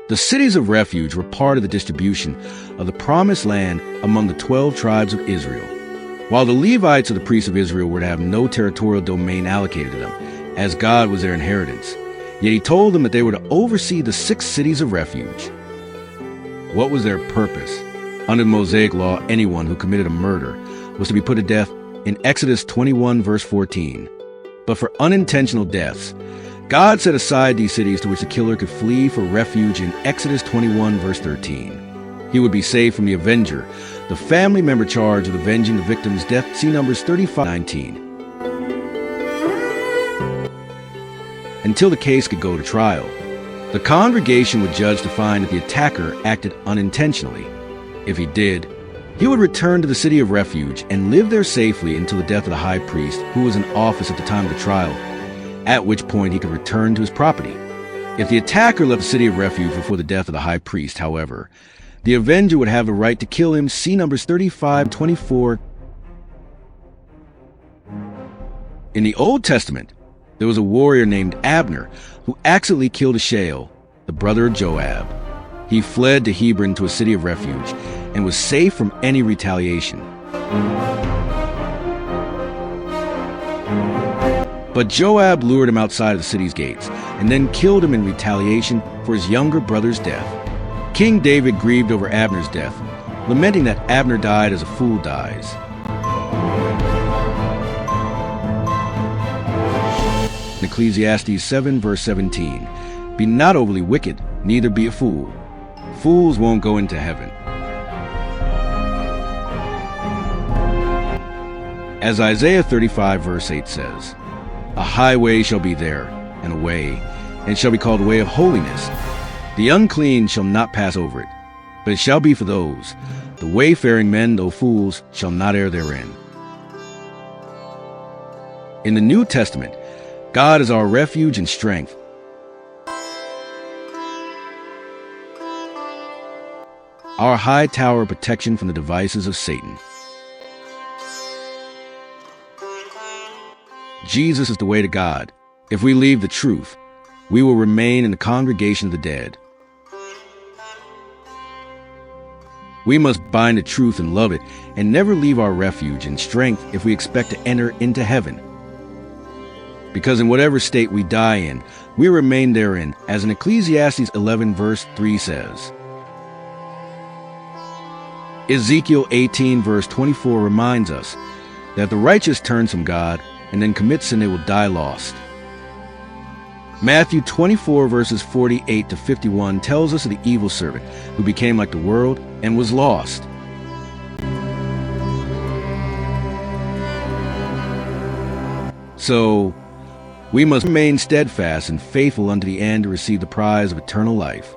The cities of refuge were part of the distribution of the promised land among the 12 tribes of Israel. While the Levites, or the priests of Israel, were to have no territorial domain allocated to them, as God was their inheritance, yet he told them that they were to oversee the 6 cities of refuge. What was their purpose? Under the Mosaic Law, anyone who committed a murder was to be put to death in Exodus 21, verse 14. But for unintentional deaths, God set aside these cities to which the killer could flee for refuge in Exodus 21, verse 13. He would be saved from the avenger, the family member charged with avenging the victim's death. See Numbers 35:19. Until the case could go to trial, the congregation would judge to find that the attacker acted unintentionally. If he did, he would return to the city of refuge and live there safely until the death of the high priest, who was in office at the time of the trial, at which point he could return to his property. If the attacker left the city of refuge before the death of the high priest, however, the avenger would have the right to kill him. See Numbers 35:24. In the Old Testament, there was a warrior named Abner who accidentally killed Ashael, the brother of Joab. He fled to Hebron, to a city of refuge, and was safe from any retaliation. But Joab lured him outside of the city's gates and then killed him in retaliation for his younger brother's death. King David grieved over Abner's death, lamenting that Abner died as a fool dies. In Ecclesiastes 7, verse 17, "Be not overly wicked, neither be a fool. Fools won't go into heaven." As Isaiah 35, verse 8 says, "A highway shall be there, and a way, and it shall be called way of holiness. The unclean shall not pass over it, but it shall be for those. The wayfaring men, though fools, shall not err therein." In the New Testament, God is our refuge and strength. Our high tower of protection from the devices of Satan. Jesus is the way to God. If we leave the truth, we will remain in the congregation of the dead. We must bind the truth and love it, and never leave our refuge and strength if we expect to enter into heaven. Because in whatever state we die in, we remain therein, as in Ecclesiastes 11, verse 3 says. Ezekiel 18, verse 24 reminds us that if the righteous turns from God and then commit sin, they will die lost. Matthew 24, verses 48 to 51 tells us of the evil servant who became like the world and was lost. So, we must remain steadfast and faithful unto the end to receive the prize of eternal life.